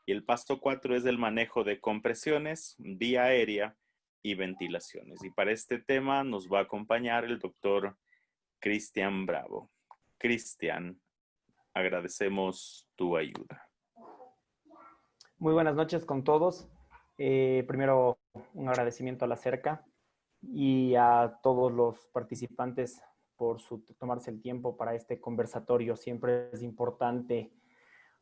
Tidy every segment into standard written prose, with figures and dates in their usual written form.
Y el paso 4 es el manejo de compresiones, vía aérea y ventilaciones. Y para este tema nos va a acompañar el doctor Cristian Bravo. Cristian, agradecemos tu ayuda. Muy buenas noches con todos. Primero, un agradecimiento a la CERCA y a todos los participantes por tomarse el tiempo para este conversatorio. Siempre es importante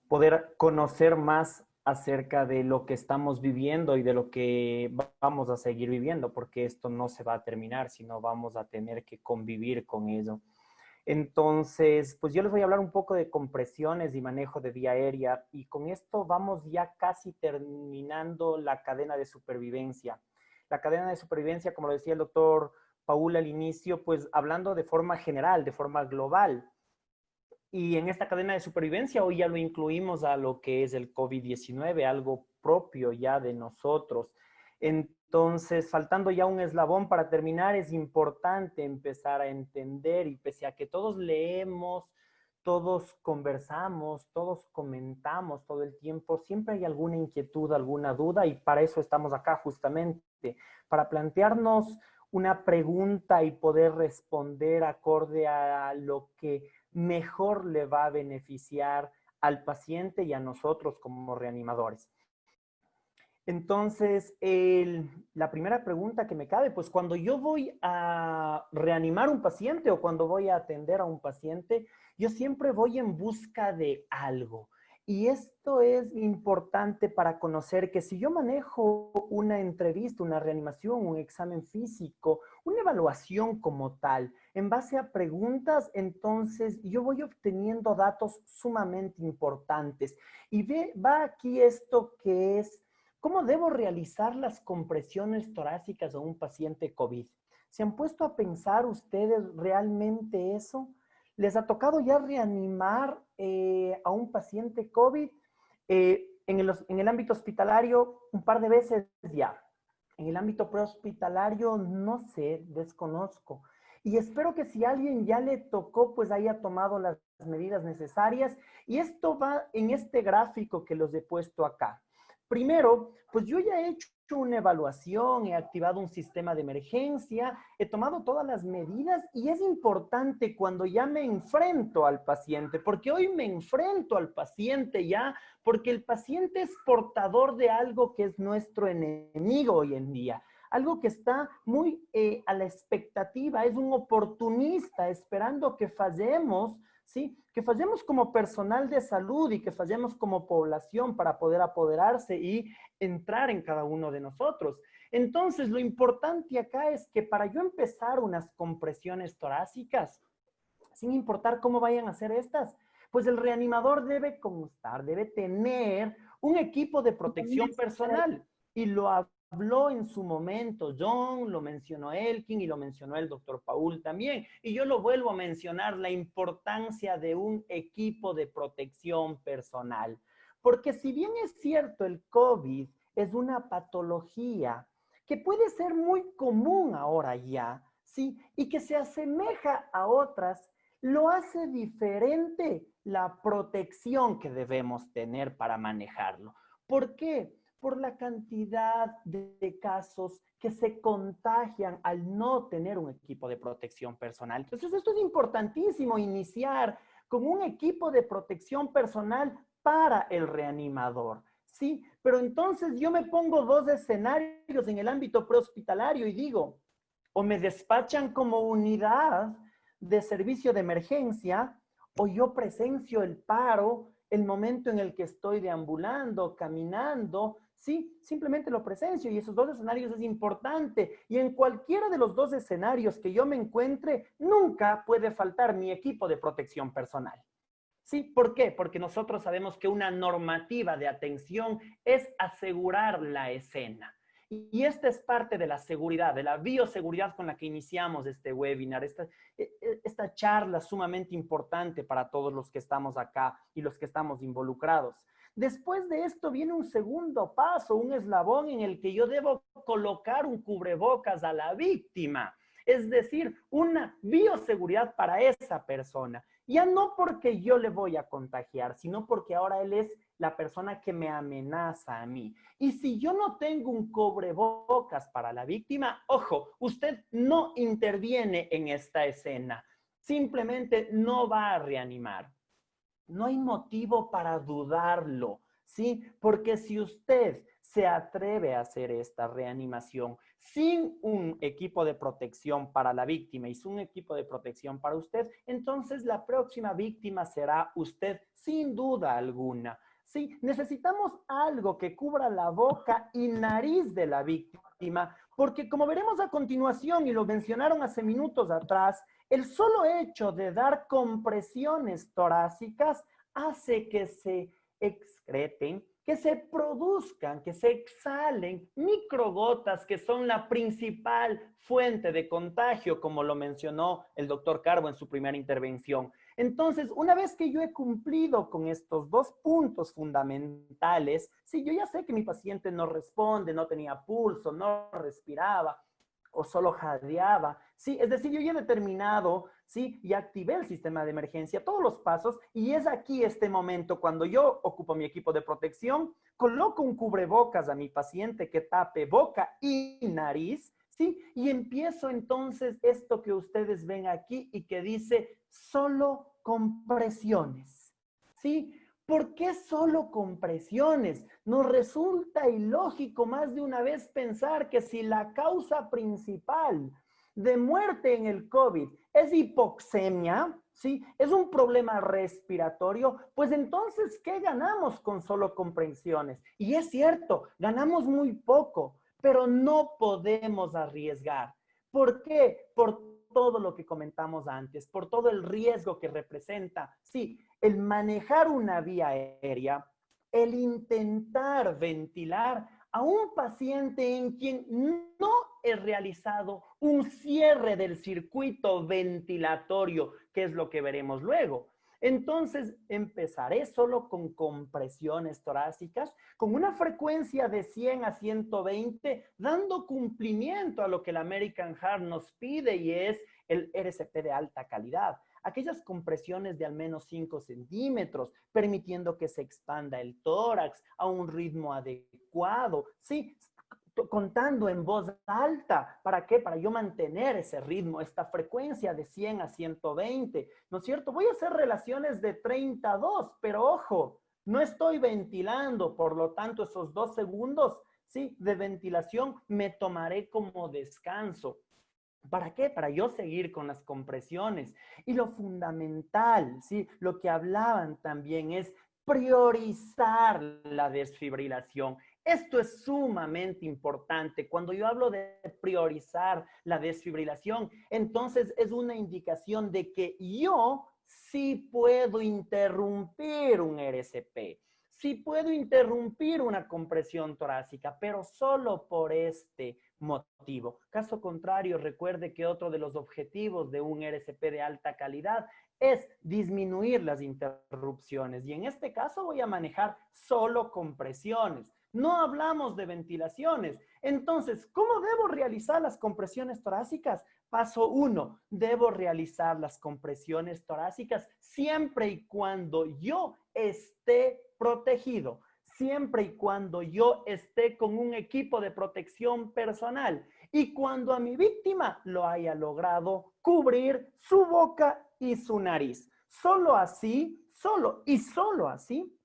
poder conocer más acerca de lo que estamos viviendo y de lo que vamos a seguir viviendo, porque esto no se va a terminar, sino vamos a tener que convivir con ello. Entonces, pues yo les voy a hablar un poco de compresiones y manejo de vía aérea, y con esto vamos ya casi terminando la cadena de supervivencia. La cadena de supervivencia, como lo decía el doctor Paul al inicio, pues hablando de forma general, de forma global. Y en esta cadena de supervivencia hoy ya lo incluimos a lo que es el COVID-19, algo propio ya de nosotros. Entonces, faltando ya un eslabón para terminar, es importante empezar a entender, y pese a que todos leemos, todos conversamos, todos comentamos todo el tiempo, siempre hay alguna inquietud, alguna duda, y para eso estamos acá justamente, para plantearnos una pregunta y poder responder acorde a lo que mejor le va a beneficiar al paciente y a nosotros como reanimadores. Entonces, la primera pregunta que me cabe, pues cuando yo voy a reanimar un paciente o cuando voy a atender a un paciente, yo siempre voy en busca de algo. Y esto es importante para conocer que si yo manejo una entrevista, una reanimación, un examen físico, una evaluación como tal, en base a preguntas, entonces yo voy obteniendo datos sumamente importantes. Y va aquí esto que es: ¿cómo debo realizar las compresiones torácicas a un paciente COVID? ¿Se han puesto a pensar ustedes realmente eso? ¿Les ha tocado ya reanimar a un paciente COVID? En el ámbito hospitalario, un par de veces ya. En el ámbito prehospitalario, no sé, desconozco. Y espero que si a alguien ya le tocó, pues haya tomado las medidas necesarias. Y esto va en este gráfico que los he puesto acá. Primero, pues yo ya he hecho una evaluación, he activado un sistema de emergencia, he tomado todas las medidas, y es importante cuando ya me enfrento al paciente, porque hoy me enfrento al paciente ya, porque el paciente es portador de algo que es nuestro enemigo hoy en día. Algo que está muy a la expectativa, es un oportunista esperando que fallemos, ¿sí? Que fallemos como personal de salud y que fallemos como población para poder apoderarse y entrar en cada uno de nosotros. Entonces, lo importante acá es que para yo empezar unas compresiones torácicas, sin importar cómo vayan a ser estas, pues el reanimador debe constar, debe tener un equipo de protección personal. Y lo habló en su momento John, lo mencionó Elkin y lo mencionó el doctor Paul también. Y yo lo vuelvo a mencionar, la importancia de un equipo de protección personal. Porque si bien es cierto, el COVID es una patología que puede ser muy común ahora ya, ¿sí? Y que se asemeja a otras, lo hace diferente la protección que debemos tener para manejarlo. ¿Por qué? Por la cantidad de casos que se contagian al no tener un equipo de protección personal. Entonces, esto es importantísimo, iniciar con un equipo de protección personal para el reanimador. Sí, pero entonces yo me pongo dos escenarios en el ámbito prehospitalario y digo: o me despachan como unidad de servicio de emergencia, o yo presencio el paro el momento en el que estoy deambulando, caminando, sí, simplemente lo presencio. Y esos dos escenarios es importante. Y en cualquiera de los dos escenarios que yo me encuentre, nunca puede faltar mi equipo de protección personal. ¿Sí? ¿Por qué? Porque nosotros sabemos que una normativa de atención es asegurar la escena. Y esta es parte de la seguridad, de la bioseguridad con la que iniciamos este webinar, esta charla sumamente importante para todos los que estamos acá y los que estamos involucrados. Después de esto viene un segundo paso, un eslabón en el que yo debo colocar un cubrebocas a la víctima. Es decir, una bioseguridad para esa persona. Ya no porque yo le voy a contagiar, sino porque ahora él es la persona que me amenaza a mí. Y si yo no tengo un cubrebocas para la víctima, ojo, usted no interviene en esta escena. Simplemente no va a reanimar. No hay motivo para dudarlo, ¿sí? Porque si usted se atreve a hacer esta reanimación sin un equipo de protección para la víctima y sin un equipo de protección para usted, entonces la próxima víctima será usted sin duda alguna. Sí, necesitamos algo que cubra la boca y nariz de la víctima, porque como veremos a continuación y lo mencionaron hace minutos atrás, el solo hecho de dar compresiones torácicas hace que se excreten, que se produzcan, que se exhalen microgotas que son la principal fuente de contagio, como lo mencionó el doctor Carbo en su primera intervención. Entonces, una vez que yo he cumplido con estos dos puntos fundamentales, si yo ya sé que mi paciente no responde, no tenía pulso, no respiraba, o solo jadeaba, ¿sí? Es decir, yo ya he determinado, ¿sí? Y activé el sistema de emergencia, todos los pasos, y es aquí este momento cuando yo ocupo mi equipo de protección, coloco un cubrebocas a mi paciente que tape boca y nariz, ¿sí? Y empiezo entonces esto que ustedes ven aquí y que dice solo compresiones, ¿sí? ¿Por qué solo compresiones? Nos resulta ilógico más de una vez pensar que si la causa principal de muerte en el COVID es hipoxemia, ¿sí? Es un problema respiratorio, pues entonces, ¿qué ganamos con solo compresiones? Y es cierto, ganamos muy poco, pero no podemos arriesgar. ¿Por qué? Por todo lo que comentamos antes, por todo el riesgo que representa. Sí, el manejar una vía aérea, el intentar ventilar a un paciente en quien no he realizado un cierre del circuito ventilatorio, que es lo que veremos luego. Entonces, empezaré solo con compresiones torácicas, con una frecuencia de 100 a 120, dando cumplimiento a lo que el American Heart nos pide y es el RCP de alta calidad. Aquellas compresiones de al menos 5 centímetros, permitiendo que se expanda el tórax a un ritmo adecuado, ¿sí? Contando en voz alta. ¿Para qué? Para yo mantener ese ritmo, esta frecuencia de 100 a 120, ¿no es cierto? Voy a hacer relaciones de 32, pero ojo, no estoy ventilando, por lo tanto, esos 2 segundos, ¿sí? De ventilación me tomaré como descanso. ¿Para qué? Para yo seguir con las compresiones. Y lo fundamental, ¿sí? Lo que hablaban también es priorizar la desfibrilación. Esto es sumamente importante. Cuando yo hablo de priorizar la desfibrilación, entonces es una indicación de que yo sí puedo interrumpir un RCP, sí puedo interrumpir una compresión torácica, pero solo por este motivo. Caso contrario, recuerde que otro de los objetivos de un RCP de alta calidad es disminuir las interrupciones y en este caso voy a manejar solo compresiones. No hablamos de ventilaciones. Entonces, ¿cómo debo realizar las compresiones torácicas? Paso 1, debo realizar las compresiones torácicas siempre y cuando yo esté protegido, siempre y cuando yo esté con un equipo de protección personal y cuando a mi víctima lo haya logrado cubrir su boca y su nariz. Solo así, solo así,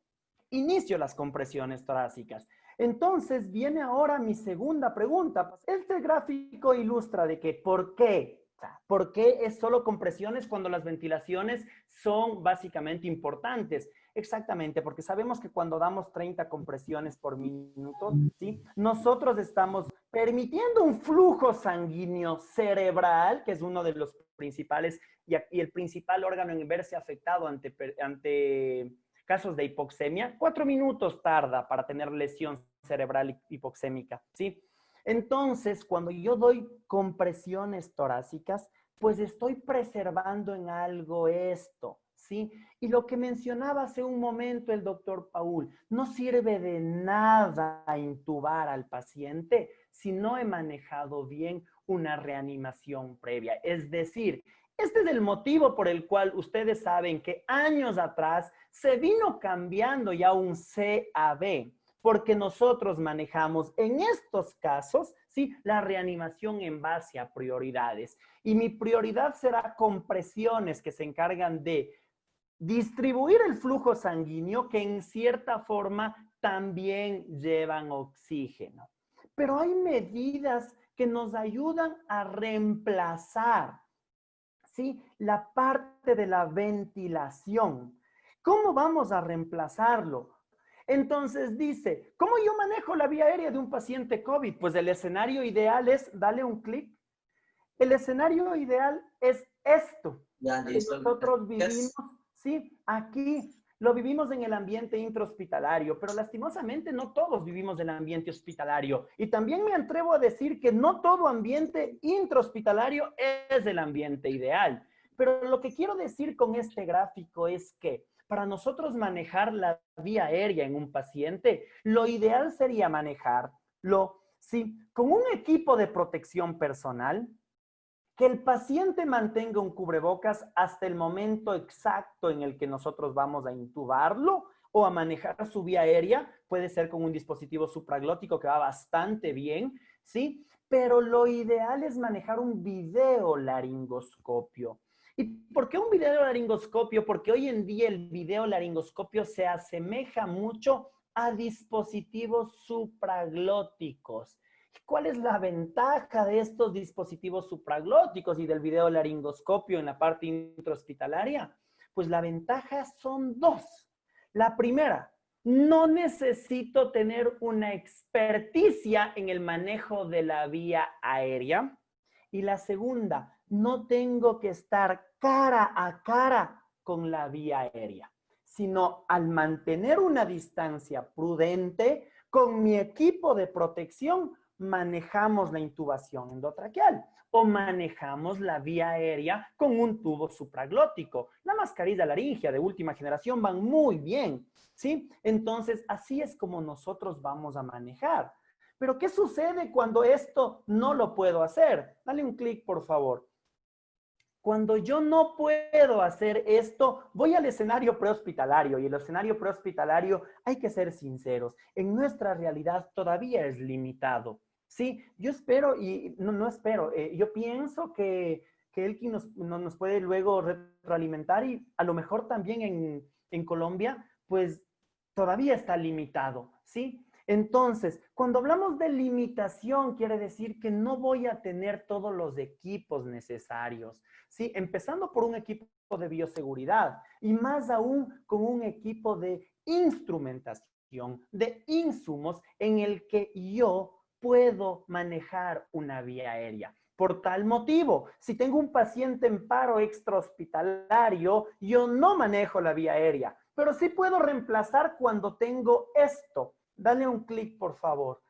inicio las compresiones torácicas. Entonces viene ahora mi segunda pregunta. Este gráfico ilustra de que ¿por qué? ¿Por qué es solo compresiones cuando las ventilaciones son básicamente importantes? Exactamente, porque sabemos que cuando damos 30 compresiones por minuto, ¿sí? Nosotros estamos permitiendo un flujo sanguíneo cerebral, que es uno de los principales y el principal órgano en verse afectado ante casos de hipoxemia. 4 minutos tarda para tener lesión cerebral hipoxémica, ¿sí? Entonces, cuando yo doy compresiones torácicas, pues estoy preservando en algo esto, ¿sí? Y lo que mencionaba hace un momento el doctor Paul, no sirve de nada intubar al paciente si no he manejado bien una reanimación previa. Es decir, Este es el motivo por el cual ustedes saben que años atrás se vino cambiando ya un CAB, porque nosotros manejamos en estos casos, ¿sí?, la reanimación en base a prioridades. Y mi prioridad será compresiones que se encargan de distribuir el flujo sanguíneo, que en cierta forma también llevan oxígeno. Pero hay medidas que nos ayudan a reemplazar, ¿sí?, la parte de la ventilación. ¿Cómo vamos a reemplazarlo? Entonces dice, ¿cómo yo manejo la vía aérea de un paciente COVID? Pues el escenario ideal es, dale un clic. El escenario ideal es esto. Ya, listo. Nosotros vivimos, sí, aquí lo vivimos en el ambiente intrahospitalario, pero lastimosamente no todos vivimos en el ambiente hospitalario. Y también me atrevo a decir que no todo ambiente intrahospitalario es el ambiente ideal. Pero lo que quiero decir con este gráfico es que para nosotros manejar la vía aérea en un paciente, lo ideal sería manejarlo, sí, con un equipo de protección personal, que el paciente mantenga un cubrebocas hasta el momento exacto en el que nosotros vamos a intubarlo o a manejar su vía aérea. Puede ser con un dispositivo supraglótico que va bastante bien, ¿sí? Pero lo ideal es manejar un videolaringoscopio. ¿Y por qué un videolaringoscopio? Porque hoy en día el videolaringoscopio se asemeja mucho a dispositivos supraglóticos. ¿Cuál es la ventaja de estos dispositivos supraglóticos y del videolaringoscopio en la parte intrahospitalaria? Pues la ventaja son dos. La primera, no necesito tener una experticia en el manejo de la vía aérea. Y la segunda, no tengo que estar cara a cara con la vía aérea, sino al mantener una distancia prudente con mi equipo de protección, manejamos la intubación endotraqueal o manejamos la vía aérea con un tubo supraglótico. La mascarilla laringia de última generación van muy bien, ¿sí? Entonces, así es como nosotros vamos a manejar. Pero, ¿qué sucede cuando esto no lo puedo hacer? Dale un clic, por favor. Cuando yo no puedo hacer esto, voy al escenario prehospitalario, y el escenario prehospitalario, hay que ser sinceros, en nuestra realidad todavía es limitado. Sí, yo espero, y no espero, yo pienso que Elkin nos puede luego retroalimentar, y a lo mejor también en Colombia, pues todavía está limitado, ¿sí? Entonces, cuando hablamos de limitación, quiere decir que no voy a tener todos los equipos necesarios, ¿sí? Empezando por un equipo de bioseguridad y más aún con un equipo de instrumentación, de insumos en el que yo puedo manejar una vía aérea. Por tal motivo, si tengo un paciente en paro extrahospitalario, yo no manejo la vía aérea, pero sí puedo reemplazar cuando tengo esto. Dale un clic, por favor.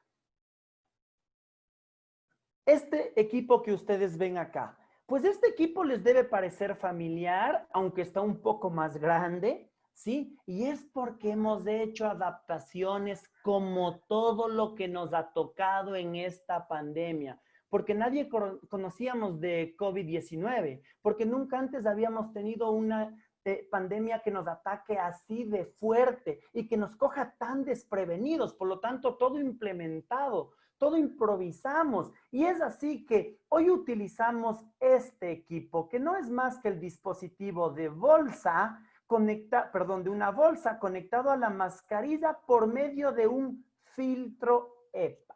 Este equipo que ustedes ven acá, pues este equipo les debe parecer familiar, aunque está un poco más grande, ¿sí? Y es porque hemos hecho adaptaciones como todo lo que nos ha tocado en esta pandemia, porque nadie conocíamos de COVID-19, porque nunca antes habíamos tenido una pandemia que nos ataque así de fuerte y que nos coja tan desprevenidos. Por lo tanto, todo implementado, todo improvisamos. Y es así que hoy utilizamos este equipo, que no es más que el dispositivo de bolsa, de una bolsa conectado a la mascarilla por medio de un filtro EPA.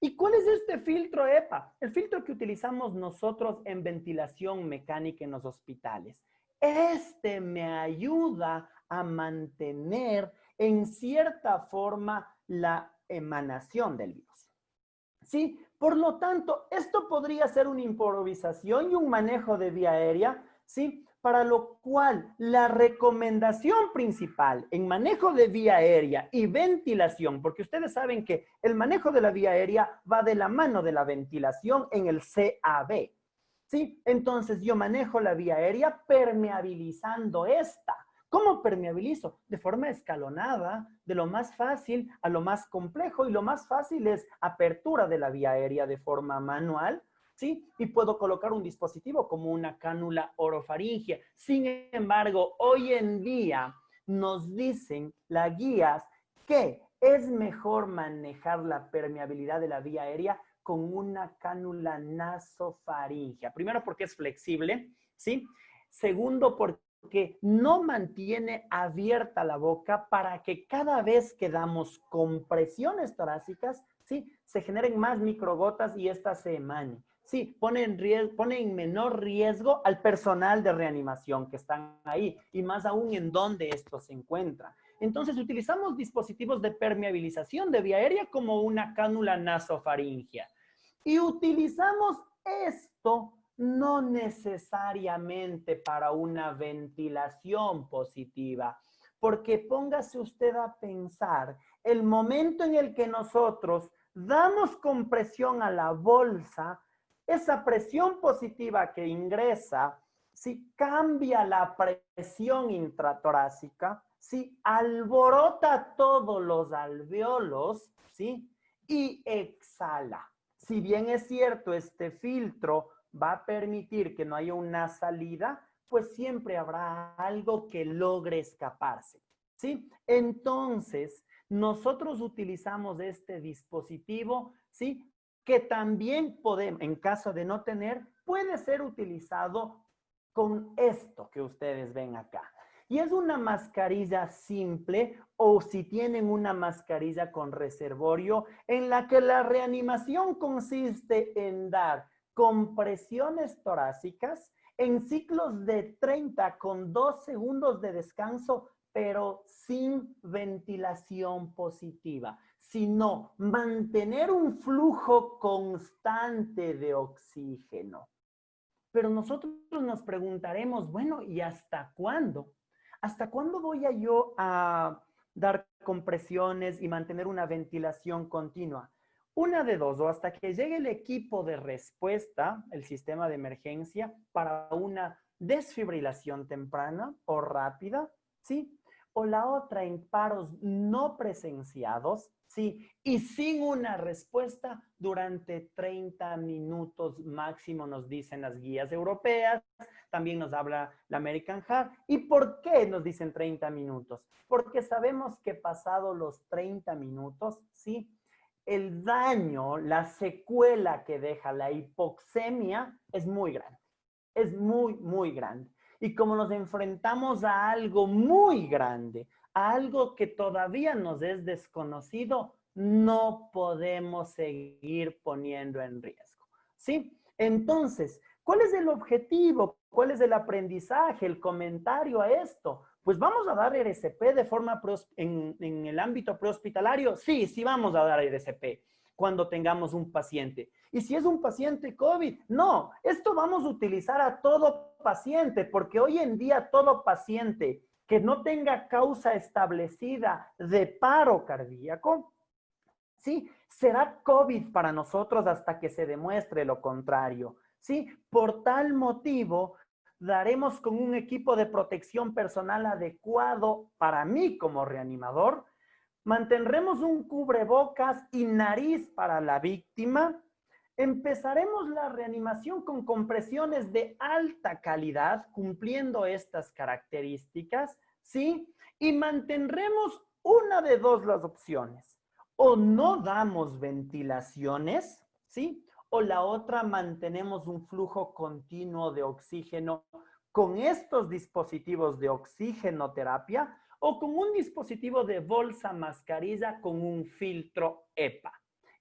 ¿Y cuál es este filtro EPA? El filtro que utilizamos nosotros en ventilación mecánica en los hospitales. Este me ayuda a mantener en cierta forma la emanación del virus. ¿Sí? Por lo tanto, esto podría ser una improvisación y un manejo de vía aérea, ¿sí? Para lo cual la recomendación principal en manejo de vía aérea y ventilación, porque ustedes saben que el manejo de la vía aérea va de la mano de la ventilación en el CAB, ¿sí? Entonces yo manejo la vía aérea permeabilizando esta. ¿Cómo permeabilizo? De forma escalonada, de lo más fácil a lo más complejo, y lo más fácil es apertura de la vía aérea de forma manual, ¿sí? Y puedo colocar un dispositivo como una cánula orofaringea. Sin embargo, hoy en día nos dicen las guías que es mejor manejar la permeabilidad de la vía aérea con una cánula nasofaringea. Primero, porque es flexible, ¿sí? Segundo, porque no mantiene abierta la boca para que cada vez que damos compresiones torácicas, ¿sí? Se generen más microgotas y éstas se emanen. Sí, pone en menor riesgo al personal de reanimación que están ahí y más aún en donde esto se encuentra. Entonces utilizamos dispositivos de permeabilización de vía aérea como una cánula nasofaringea. Y utilizamos esto no necesariamente para una ventilación positiva, porque póngase usted a pensar, el momento en el que nosotros damos compresión a la bolsa, esa presión positiva que ingresa, si cambia la presión intratorácica, si alborota todos los alveolos, ¿sí? Y exhala. Si bien es cierto, este filtro va a permitir que no haya una salida, pues siempre habrá algo que logre escaparse, ¿sí? Entonces, nosotros utilizamos este dispositivo, ¿sí? Que también podemos, en caso de no tener, puede ser utilizado con esto que ustedes ven acá. Y es una mascarilla simple o si tienen una mascarilla con reservorio en la que la reanimación consiste en dar compresiones torácicas en ciclos de 30 con 2 segundos de descanso, pero sin ventilación positiva, sino mantener un flujo constante de oxígeno. Pero nosotros nos preguntaremos, bueno, ¿y hasta cuándo? ¿Hasta cuándo voy yo a dar compresiones y mantener una ventilación continua? Una de dos, o hasta que llegue el equipo de respuesta, el sistema de emergencia, para una desfibrilación temprana o rápida, ¿sí? O la otra en paros no presenciados, ¿sí? Y sin una respuesta durante 30 minutos máximo, nos dicen las guías europeas, también nos habla la American Heart. ¿Y por qué nos dicen 30 minutos? Porque sabemos que pasado los 30 minutos, ¿sí? El daño, la secuela que deja la hipoxemia es muy grande. Es muy, muy grande. Y como nos enfrentamos a algo muy grande, a algo que todavía nos es desconocido, no podemos seguir poniendo en riesgo, ¿sí? Entonces, ¿cuál es el objetivo? ¿Cuál es el aprendizaje, el comentario a esto? Pues vamos a dar RCP de forma en el ámbito prehospitalario. Sí, sí vamos a dar RCP cuando tengamos un paciente. Y si es un paciente COVID, no, esto vamos a utilizar a todo paciente, porque hoy en día todo paciente que no tenga causa establecida de paro cardíaco, ¿sí? Será COVID para nosotros hasta que se demuestre lo contrario, ¿sí? Por tal motivo, daremos con un equipo de protección personal adecuado para mí como reanimador. Mantendremos un cubrebocas y nariz para la víctima. Empezaremos la reanimación con compresiones de alta calidad, cumpliendo estas características, ¿sí? Y mantendremos una de dos las opciones. O no damos ventilaciones, ¿sí? O la otra, mantenemos un flujo continuo de oxígeno con estos dispositivos de oxigenoterapia o con un dispositivo de bolsa mascarilla con un filtro EPA.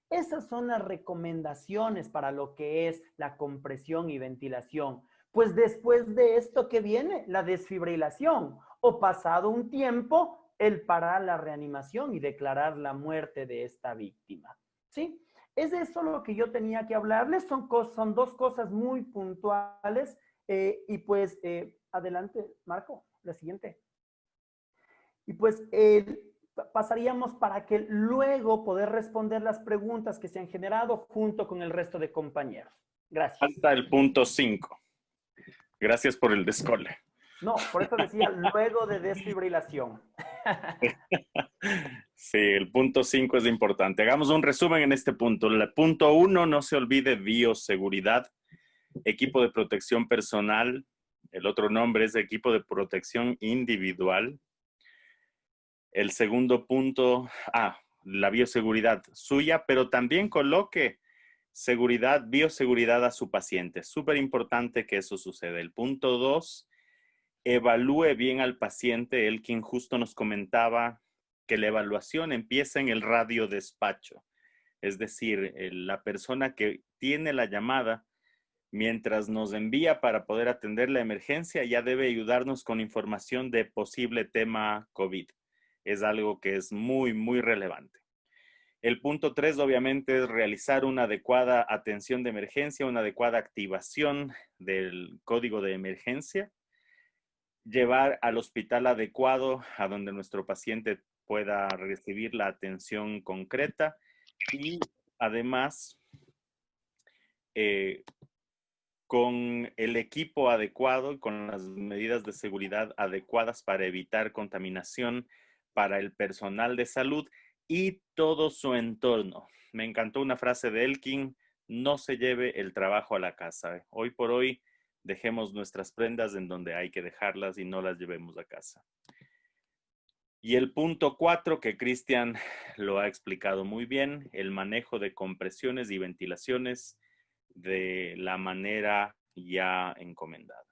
Esas son las recomendaciones para lo que es la compresión y ventilación. Pues después de esto que viene, la desfibrilación, o pasado un tiempo, el parar la reanimación y declarar la muerte de esta víctima. ¿Sí? Es eso lo que yo tenía que hablarles. Son dos cosas muy puntuales. Y pues, adelante, Marco, la siguiente. Y pues, pasaríamos para que luego poder responder las preguntas que se han generado junto con el resto de compañeros. Gracias. Hasta el punto 5. Gracias por el descole. No, por eso decía luego de desfibrilación. Sí, el punto 5 es importante. Hagamos un resumen en este punto. El punto 1, no se olvide bioseguridad, equipo de protección personal. El otro nombre es equipo de protección individual. El segundo punto, la bioseguridad suya, pero también coloque seguridad, bioseguridad a su paciente. Súper importante que eso suceda. El punto 2, evalúe bien al paciente. Él quien justo nos comentaba que la evaluación empieza en el radio despacho. Es decir, la persona que tiene la llamada, mientras nos envía para poder atender la emergencia, ya debe ayudarnos con información de posible tema COVID. Es algo que es muy, muy relevante. El punto 3, obviamente, es realizar una adecuada atención de emergencia, una adecuada activación del código de emergencia, llevar al hospital adecuado a donde nuestro paciente pueda recibir la atención concreta y además con el equipo adecuado y con las medidas de seguridad adecuadas para evitar contaminación para el personal de salud y todo su entorno. Me encantó una frase de Elkin: no se lleve el trabajo a la casa. Hoy por hoy, dejemos nuestras prendas en donde hay que dejarlas y no las llevemos a casa. Y el punto 4, que Cristian lo ha explicado muy bien, el manejo de compresiones y ventilaciones de la manera ya encomendada.